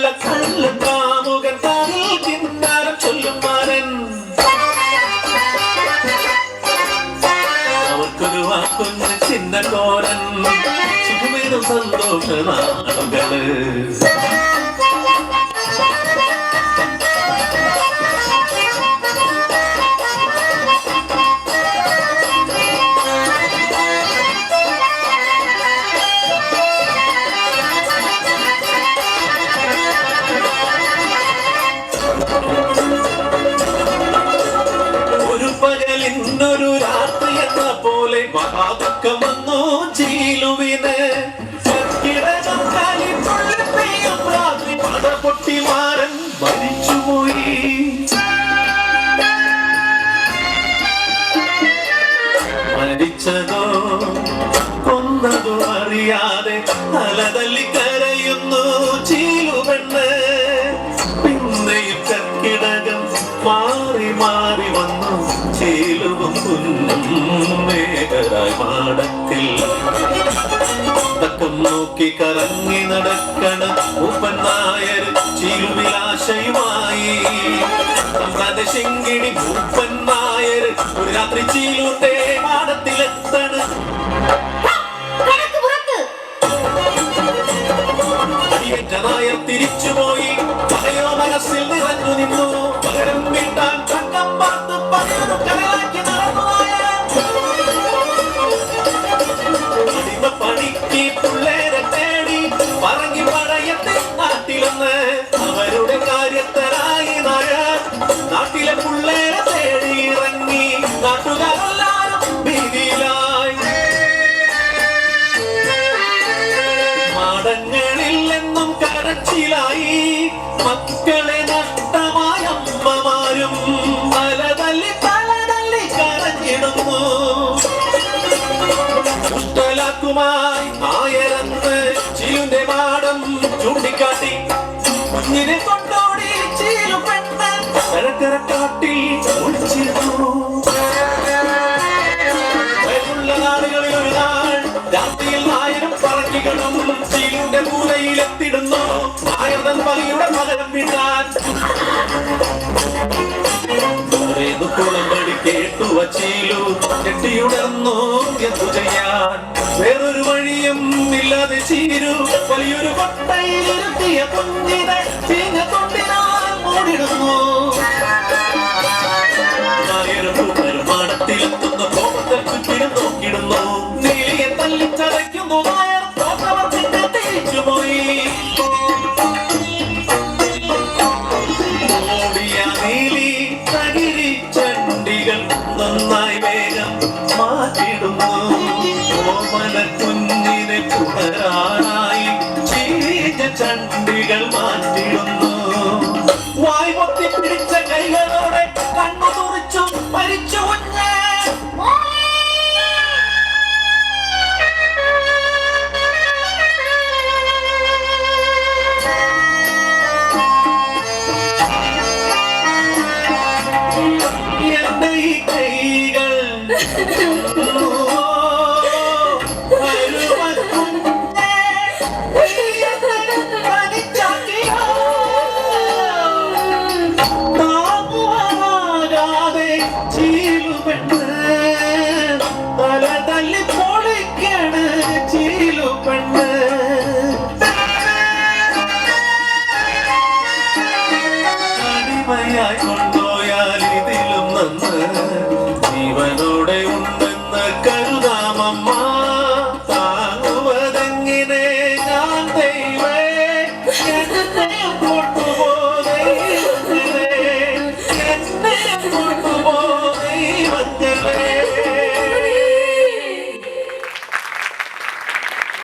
കണ്ണുള്ള കള്ളൻ കാമുകൻ കാതിൽ കിന്നാരം ചൊല്ലും മാരൻ. അവർക്കൊരു വാക്കൊന്ന് ചിന്ന കോരൻ സുഖമേറും സന്തോഷ നാളുകള്. പകലിന്നൊരു രാത്രി എന്ന പോലെ മഹാദുഃഖം വന്നു ചീലുവിന്. രാത്രി പട പൊട്ടി മാരൻ മരിച്ചുപോയി. മരിച്ചതോ കൊന്നതോ അറിയാതെ തലതല്ലി കരയുന്നു ചീലുവെണ്ണ്. പിന്നെയും കർക്കിടകം മാറി മാറി വന്നു ചീലുവും കുന്നും മേഘരായി മാടത്തിൽ. തക്കം നോക്കി കറങ്ങി നടക്കണ മൂപ്പൻ നായർ ചീലുവിലാശയുമായി. തമ്പ്രാന്റെ ശിങ്കിണി മൂപ്പൻ നായർ ഒരു രാത്രി ചീലുണ്ടേ മാടത്തിലെത്തണ്. നായർ തിരിച്ചുപോയി. പകയോ മനസ്സിൽ നിറഞ്ഞു നിന്നു. പകരം വീട്ടാൻ തക്കം പാർത്ത് പകരം കടലാക്കി നടന്നു. പണിക്ക് പിള്ളേരെ തേടി പറങ്ങി പടയത്തെ നാട്ടിലൊന്ന്. അവരുടെ കാര്യത്തരായി നായർ നാട്ടിലെ പിള്ളേരെ തേടി ഇറങ്ങി. നാട്ടുകാരെല്ലാരും ഭീതിയിലായി. മാടങ്ങളില്ലെന്നും കരച്ചിലായി. മക്കളെ നഷ്ടമായ അമ്മമാരും തലതല്ലി കരഞ്ഞിടുന്നു. മുഷ്ടലാക്കുമായി നായരന്ന് ചീലുന്റെ മാടം ചൂണ്ടിക്കാട്ടി. കുഞ്ഞിനെ കൊണ്ടോടി ചീലു പെണ്ണ് കരക്കാട്ടിൽ ഒളിച്ചിരുന്നു. നാടുകളിൽ ഒരു നാൾ രാത്രിയിൽ നായരും പറക്കികളും ചീലുന്റെ മൂലയിലെത്തിടുന്നു. നായർതൻ പകയുടെ പകരം വീട്ടാൻ കുളമ്പടി കേട്ടു വച്ചീലു കെട്ടിയുടർന്നു. എന്തു ചെയ്യാൻ വേറൊരു വഴിയും ഇല്ലാതെ ചീരു വലിയൊരു കൊട്ടയിലിരുത്തിയ കുഞ്ഞിനെ ചീഞ്ഞ തൊണ്ടിനാൽ മൂടിടുന്നു. മാടത്തിലെത്തുന്ന കോപത്തെ ചുറ്റിനും നോക്കിടുന്നു. നീലിയെ തല്ലിച്ചതയ്ക്കുന്നു നായർ. പ്രവർത്തിച്ച് തിരിച്ചുപോയി. ഓടിയ നീലി തകിരി ചണ്ടികൾ നന്നായി വേഗം മാറ്റിടുന്നു. ഓമന കുഞ്ഞിനെ പുണരാനായി ചീഞ്ഞ ചണ്ടികൾ മാറ്റിടുന്നു. വായ് പൊത്തി പിടിച്ച കൈകളോടെ കണ്ണു തുറിച്ചു മരിച്ചു കുഞ്ഞ്. എന്റെ ഈ കൈകൾ തലതല്ലി പൊളിക്കണ് ചീലു പെണ്ണ്. അടിമയായി കൊണ്ടുപോയാൽ ഇതിലും നന്ന് ജീവനോടെ ഉണ്ടെന്ന് കരുതാമമ്മ. താങ്ങുവതെങ്ങനെ ഞാൻ ദൈവേ.